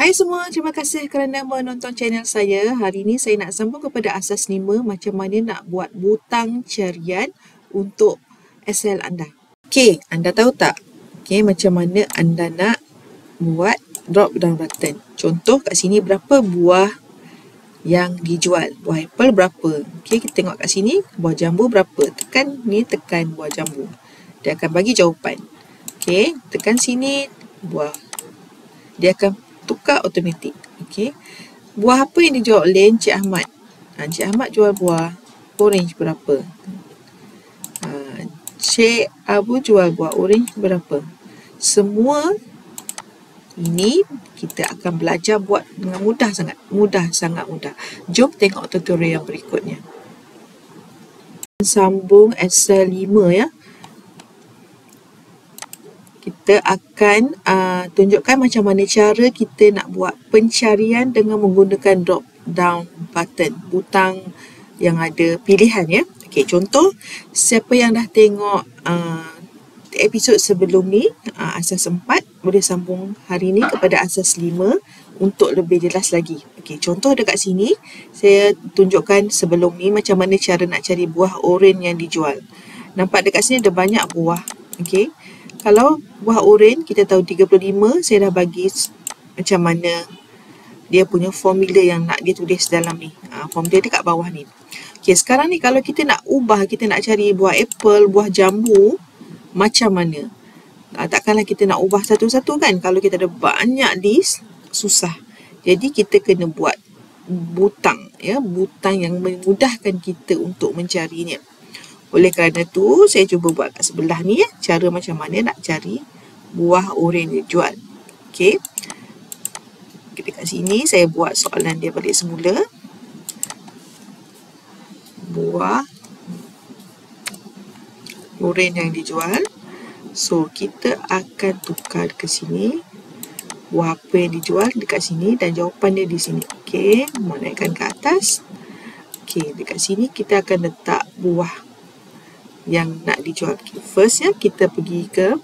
Hai semua, terima kasih kerana menonton channel saya. Hari ini saya nak sambung kepada asas 5 macam mana nak buat butang carian untuk Excel anda. Okey, anda tahu tak? Okey, macam mana anda nak buat drop down button. Contoh kat sini berapa buah yang dijual. Buah apple berapa? Okey, kita tengok kat sini buah jambu berapa. Tekan ni, tekan buah jambu. Dia akan bagi jawapan. Okey, tekan sini buah. Dia akan tukar automatik. Okey. Buah apa yang dijual oleh Encik Ahmad? Encik Ahmad jual buah orange berapa? Cik Abu jual buah orange berapa? Semua ini kita akan belajar buat dengan mudah sangat. Sangat mudah. Jom tengok tutorial yang berikutnya. Sambung Excel 5 ya. Kita akan tunjukkan macam mana cara kita nak buat pencarian dengan menggunakan drop down button, butang yang ada pilihan ya. Okey, contoh siapa yang dah tengok episod sebelum ni, asas 4, boleh sambung hari ni kepada asas 5 untuk lebih jelas lagi. Okey, contoh dekat sini saya tunjukkan sebelum ni macam mana cara nak cari buah oren yang dijual. Nampak dekat sini ada banyak buah. Okey. Kalau buah oren kita tahu 35, saya dah bagi macam mana dia punya formula yang nak dia tulis dalam ni. Formula dia kat bawah ni. Okey, sekarang ni kalau kita nak ubah, kita nak cari buah apple, buah jambu, macam mana? Takkanlah kita nak ubah satu-satu kan? Kalau kita ada banyak list, susah. Jadi kita kena buat butang ya, butang yang memudahkan kita untuk mencarinya. Oleh kerana tu, saya cuba buat kat sebelah ni ya, cara macam mana nak cari buah oren dijual. Okey. Dekat sini saya buat soalan dia balik semula. Buah oren yang dijual. So, kita akan tukar ke sini. Buah apa yang dijual dekat sini dan jawapan dia di sini. Okey, mau naikkan ke atas. Okey, dekat sini kita akan letak buah yang nak dijual. Okay, first ya, kita pergi ke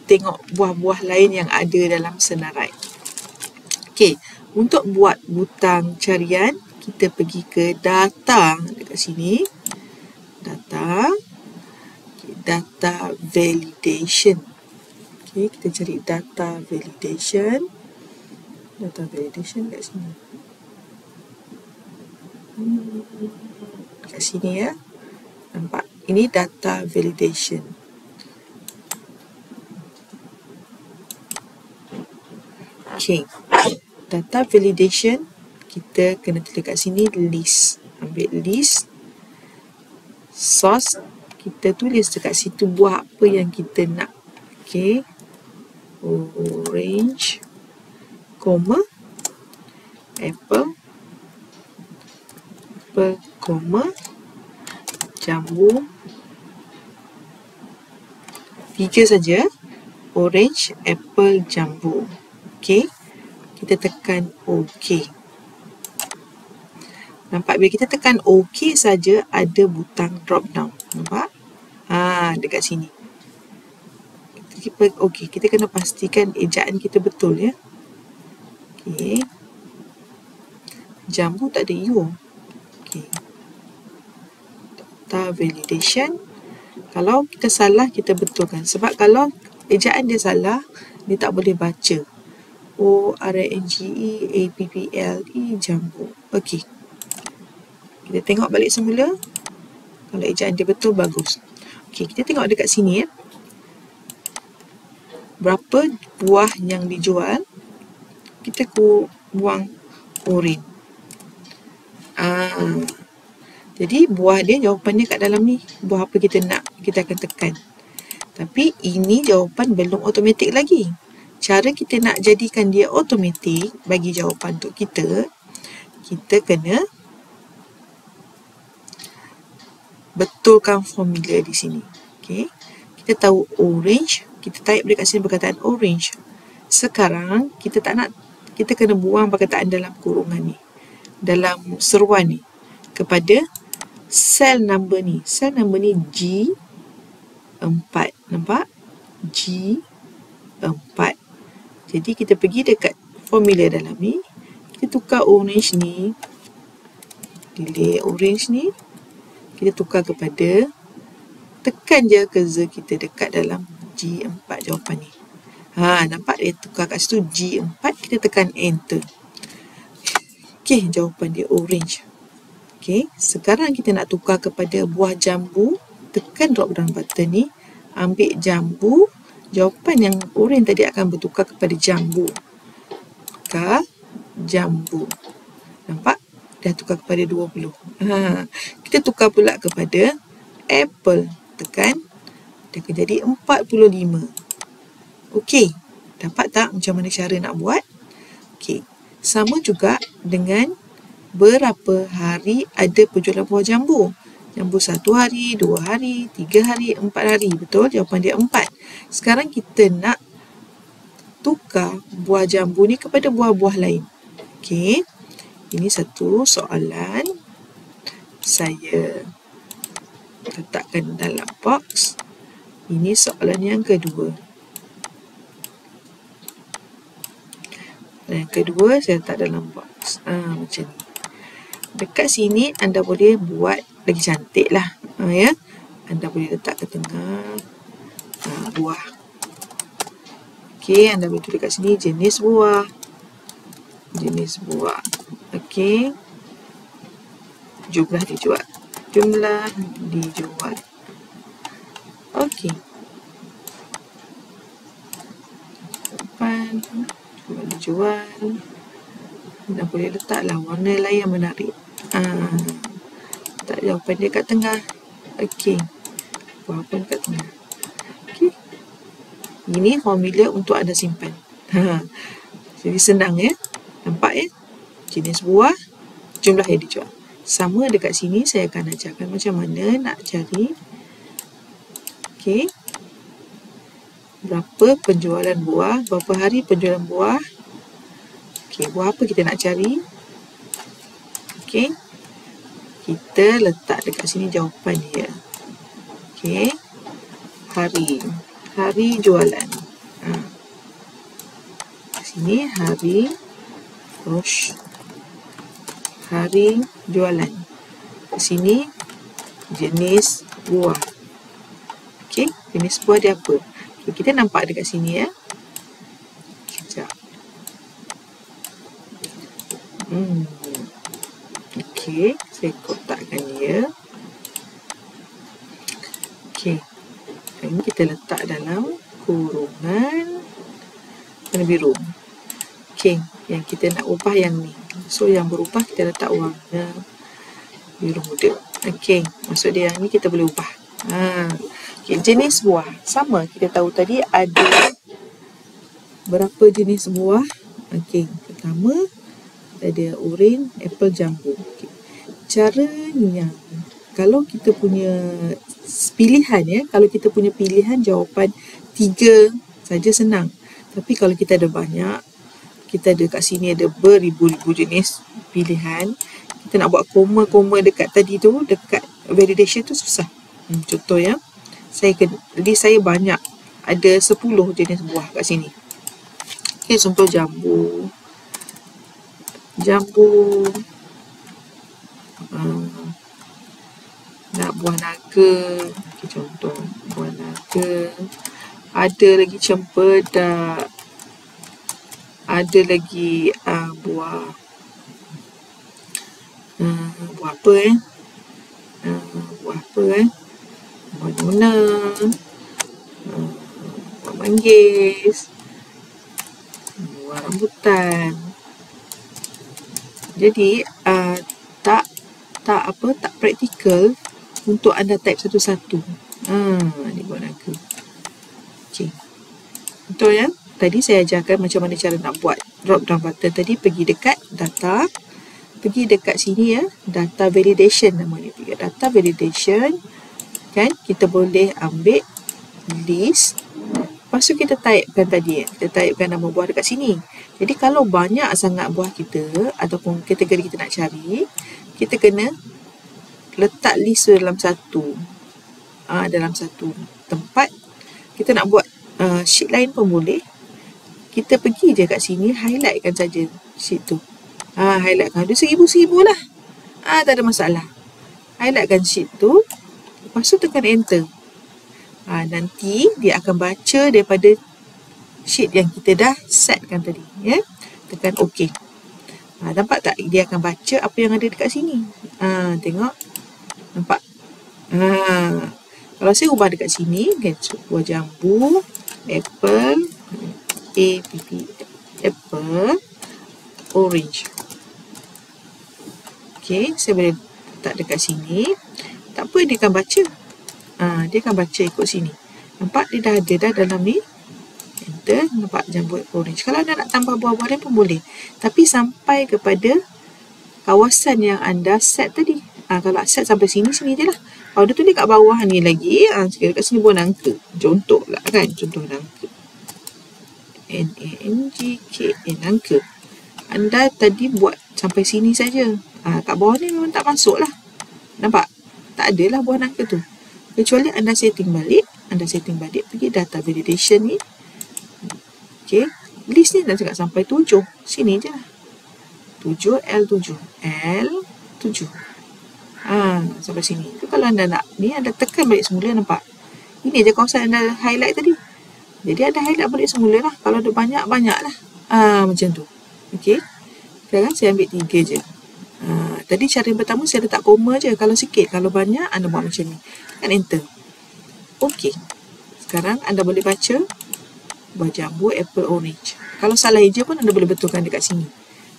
tengok buah-buah lain yang ada dalam senarai. Okey, untuk buat butang carian, kita pergi ke data dekat sini. Data. Okay, data validation. Okey, kita cari data validation. Data validation kat sini. Kat sini ya. Nampak? Ini data validation. Okey. Data validation, kita kena tulis kat sini list. Ambil list. Source, kita tulis dekat situ buah apa yang kita nak. Okey. Orange, comma, apple, comma, jambu. 3 saja. Orange, apple, jambu. Okey. Kita tekan OK. Nampak bila kita tekan OK saja ada butang drop down. Nampak? Dekat sini. Okey, kita kena pastikan ejaan kita betul ya. Okey. Jambu tak ada U. Okey. Data validation. Kalau kita salah, kita betulkan. Sebab kalau ejaan dia salah, dia tak boleh baca. O-R-N-G-E-A-P-P-L-E, jambu. Okey. Kita tengok balik semula. Kalau ejaan dia betul, bagus. Okey, kita tengok dekat sini ya. Berapa buah yang dijual. Kita buang oren. Jadi buah dia jawapannya kat dalam ni. Buah apa kita nak, kita akan tekan. Tapi ini jawapan belum automatik lagi. Cara kita nak jadikan dia automatik bagi jawapan untuk kita, kita kena betulkan formula di sini. Okey. Kita tahu orange, kita type dekat sini perkataan orange. Sekarang kita tak nak, kita kena buang perkataan dalam kurungan ni, dalam seruan ni, kepada sel number ni. Sel number ni G4. Nampak? G4. Jadi kita pergi dekat formula dalam ni. Kita tukar orange ni, delete orange ni, kita tukar kepada, tekan je cursor kita dekat dalam G4 jawapan ni. Nampak dia tukar kat situ G4, kita tekan enter. Okey, jawapan dia orange. Okey, sekarang kita nak tukar kepada buah jambu, tekan drop down button ni, ambil jambu, jawapan yang orange tadi akan bertukar kepada jambu. Tukar jambu. Nampak? Dah tukar kepada 20. Kita tukar pula kepada apple. Tekan. Dia akan jadi 45. Okey. Dapat tak macam mana cara nak buat? Okey. Sama juga dengan berapa hari ada penjualan buah jambu. Jambu 1 hari, 2 hari, 3 hari, 4 hari. Betul? Jawapan dia 4. Sekarang kita nak tukar buah jambu ni kepada buah-buah lain. Okey. Ini satu soalan. Saya letakkan dalam box. Ini soalan yang kedua. Yang kedua saya letak dalam box. Macam ni. Dekat sini anda boleh buat lagi cantik lah. Ya. Anda boleh letak ke tengah buah. Okey, anda boleh tulis kat sini jenis buah. Jenis buah. Okey. Jumlah dijual. Jumlah dijual. Okey. Jumlah dijual. Anda boleh letaklah warna lain yang menarik. Letak jawapan dia kat tengah. Okey. Buah pun kat tengah. Okey. Ini formula untuk anda simpan. Jadi senang ya. Nampak ya? Jenis buah, jumlah yang dijual. Sama dekat sini saya akan ajarkan macam mana nak cari. Okey. Berapa penjualan buah, berapa hari penjualan buah. Okey, buah apa kita nak cari? Okey. Kita letak dekat sini jawapan dia. Okey. Hari jualan. Sini hari. Hari jualan. Di sini jenis buah. Okey, jenis buah dia apa? Okay, kita nampak dekat sini ya. Sekejap. Okey, saya kotakkan dia. Okey. Ini kita letak dalam kurungan warna biru. Okey, yang kita nak ubah yang ni. So yang berubah kita letak warna biru muda. Okey, maksud dia yang ni kita boleh ubah. Okay, jenis buah sama kita tahu tadi ada berapa jenis buah. Okey, pertama ada orange, apple, jambu. Okay. Caranya kalau kita punya pilihan ya, kalau kita punya pilihan jawapan 3 saja senang. Tapi kalau kita ada banyak, kita ada kat sini ada beribu-ribu jenis pilihan. Kita nak buat koma-koma dekat tadi tu, dekat validation tu susah. Contoh ya. Jadi saya banyak. Ada 10 jenis buah kat sini. Okay, contoh jambu. Nak buah naga. Okay, contoh buah naga. Ada lagi cempedak. Ada lagi buah apa buah nona, buah manggis, buah rambutan. Jadi tak praktikal untuk anda type satu-satu. Ni buah naga. Okey. Betul ya? Tadi saya ajarkan macam mana cara nak buat drop down button tadi. Pergi dekat data. Pergi dekat sini ya. Data validation namanya. Pergi data validation. Kan? Kita boleh ambil list. Lepas tu kita typekan tadi. Kita typekan nama buah dekat sini. Jadi kalau banyak sangat buah kita ataupun kategori kita nak cari, kita kena letak list dalam satu. Dalam satu tempat. Kita nak buat sheet lain pun boleh. kita pergi je kat sini, highlightkan saja sheet tu. Highlightkan. Dia 1000 lah. Tak ada masalah. Highlightkan sheet tu. Lepas tu tekan enter. Nanti dia akan baca daripada sheet yang kita dah setkan tadi. Ya. Tekan OK. Nampak tak? Dia akan baca apa yang ada dekat sini. Tengok. Nampak? Kalau saya ubah dekat sini, kan, buah jambu, apple, apple, orange. Okay, saya boleh letak dekat sini. Tak apa, dia akan baca. Dia akan baca ikut sini. Nampak dia dah ada dah dalam ni. Enter, nampak jambu orange. Kalau anda nak tambah buah-buah lain pun boleh. Tapi sampai kepada kawasan yang anda set tadi. Kalau set sampai sini je lah. Kalau dia tulis kat bawah ni lagi, dekat sini buah nangka. Contoh lah kan, contoh nangka. N-A-N-G-K-A, nangka. Anda tadi buat sampai sini saja. Kat bawah ni memang tak masuk lah. Nampak? Tak ada lah buah nangka tu. Kecuali anda setting balik. Pergi data validation ni. Okay. List ni dah cakap sampai 7. Sini je lah. 7, L7. L7. Sampai sini. Tu kalau anda nak ni, anda tekan balik semula, nampak? Ini je kawasan anda highlight tadi. Jadi anda highlight balik semula lah. Kalau ada banyak-banyak lah. Macam tu. Okay. Sekarang saya ambil 3 je. Tadi cara yang pertama saya letak koma je. Kalau sikit, kalau banyak, anda buat macam ni. Tekan enter. Okay. Sekarang anda boleh baca buah jambu, apple, orange. Kalau salah eja pun anda boleh betulkan dekat sini.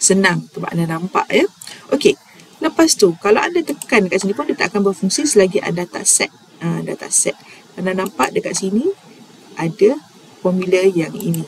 Senang. Sebab anda nampak ya. Okay. Lepas tu, kalau anda tekan dekat sini pun dia tak akan berfungsi selagi anda tak set. Dah tak set. Anda nampak dekat sini ada formula yang ini.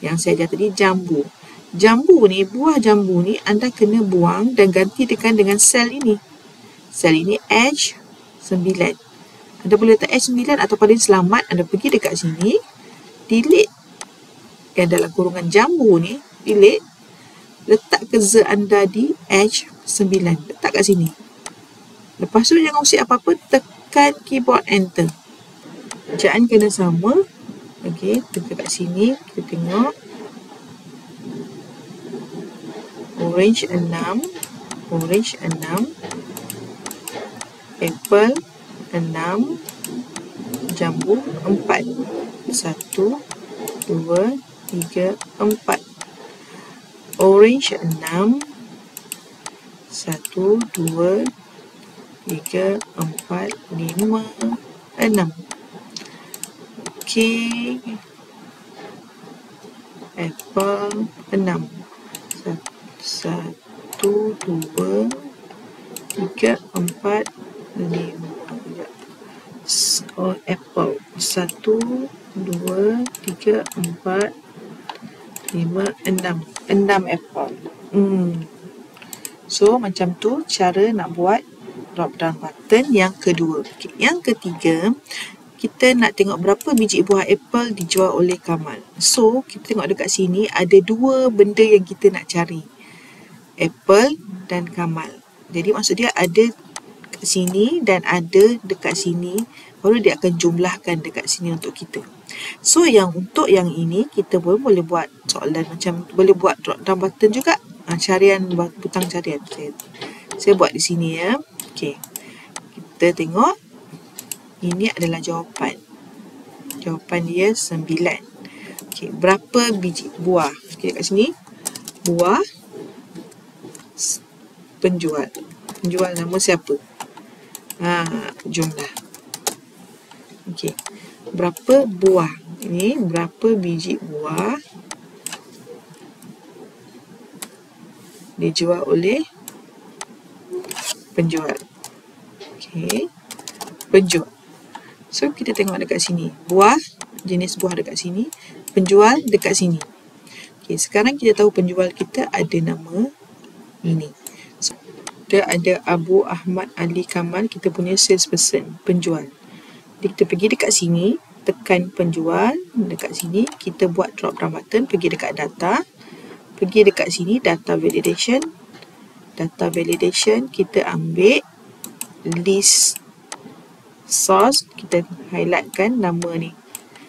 Yang saya ajar tadi, jambu. Jambu ni, buah jambu ni anda kena buang dan ganti dengan sel ini. Sel ini H9. Anda boleh letak H9 atau paling selamat anda pergi dekat sini, delete yang dalam kurungan jambu ni, delete, letak kerja anda di H9, letak kat sini. Lepas tu jangan usik apa-apa, tekan keyboard enter. Bacaan kena sama. Okey, tekan kat sini, kita tengok. Orange 6, apple 6, jambu 4. 1, 2, 3, 4. Orange 6, 1, 2, 3, 4, 5, 6. Okay. Apple 6. 1, 2, 3, 4, 5. Apple 1, 2, 3, 4, 5, 6. 6 apple. So macam tu cara nak buat drop down button yang kedua. Okay. Yang ketiga, kita nak tengok berapa biji buah apple dijual oleh Kamal. So kita tengok dekat sini ada dua benda yang kita nak cari. Apple dan Kamal. Jadi maksud dia ada kat sini dan ada dekat sini. Baru dia akan jumlahkan dekat sini untuk kita. So untuk yang ini kita pun boleh buat soalan macam, boleh buat drop down button juga. Carian, butang carian. Saya buat di sini ya. Okay. Kita tengok. Ini adalah jawapan. Jawapan dia 9. Okay. Berapa biji buah? Okay, kat sini. Buah. Penjual. Penjual nama siapa? Jumlah. Okay. Berapa buah? Ini berapa biji buah dijual oleh penjual. Okay. Penjual. So, kita tengok dekat sini. Buah, jenis buah dekat sini. Penjual dekat sini. Okay, sekarang kita tahu penjual kita ada nama ini. So, kita ada Abu Ahmad Ali Kamal, kita punya salesperson, penjual. Jadi, kita pergi dekat sini, tekan penjual. Dekat sini, kita buat drop down button, pergi dekat data. Pergi dekat sini, data validation. Data validation, kita ambil list source, kita highlightkan nama ni.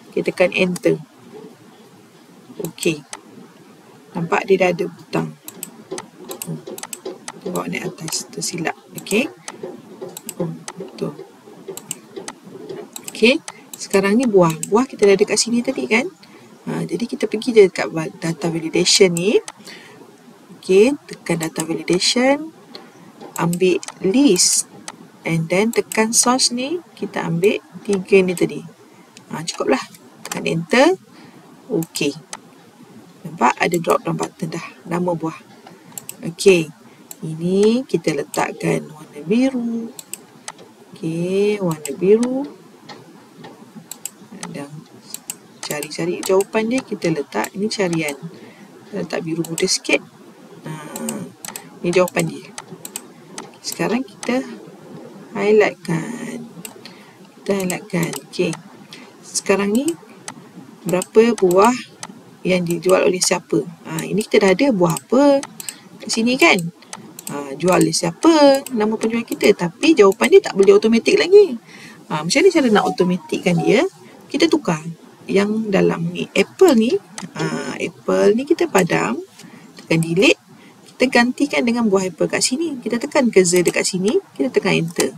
Kita tekan enter. Okey. Nampak dia dah ada butang. Bawa naik atas. Tersilap. Okey. Betul. Okey. Sekarang ni buah. Buah kita dah ada kat sini tadi kan? Jadi kita pergi je dekat data validation ni. Okey. Tekan data validation. Ambil list. And then tekan source ni. Kita ambil 3 ni tadi. Cukuplah. Tekan enter. Okey. Nampak ada drop down button dah. Nama buah. Okey. Ini kita letakkan warna biru. Okey. Warna biru. Dan cari-cari jawapan dia. Kita letak. Ini carian. Kita letak biru muda sikit. Ini jawapan dia. Sekarang kita highlightkan. Okey. Sekarang ni berapa buah yang dijual oleh siapa? Ini kita dah ada buah apa kat sini kan? Jual oleh siapa? Nama penjual kita. Tapi jawapan dia tak boleh automatik lagi. Macam mana cara nak automatikkan dia? Kita tukar. Yang dalam ni apple ni, apple ni kita padam, tekan delete, kita gantikan dengan buah apple kat sini. Kita tekan cursor dekat sini, kita tekan enter.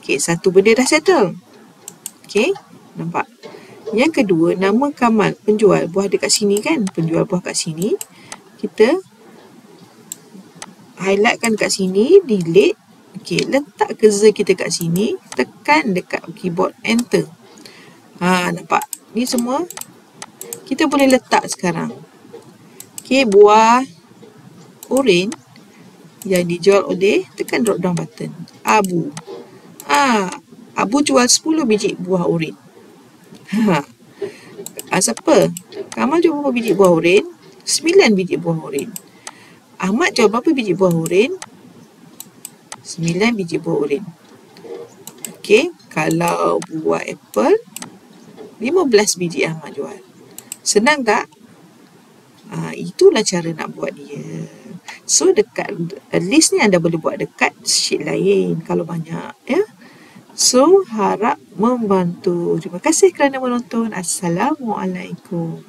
Okey, satu benda dah settle. Okey, nampak? Yang kedua, nama Kamal, penjual buah dekat sini kan? Penjual buah kat sini. Kita highlightkan kat sini, delete. Okey, letak cursor kita kat sini, tekan dekat keyboard enter. Nampak? Ni semua kita boleh letak sekarang. Okey, buah oren yang dijual oleh, tekan drop down button. Abu. Abu jual 10 biji buah oren. Siapa? Kamal jual berapa biji buah oren? 9 biji buah oren. Ahmad jual berapa biji buah oren? 9 biji buah oren. Okey, kalau buah apple 15 biji Ahmad jual. Senang tak? Itulah cara nak buat dia. So dekat list ni anda boleh buat dekat sheet lain kalau banyak ya. So harap membantu. Terima kasih kerana menonton. Assalamualaikum.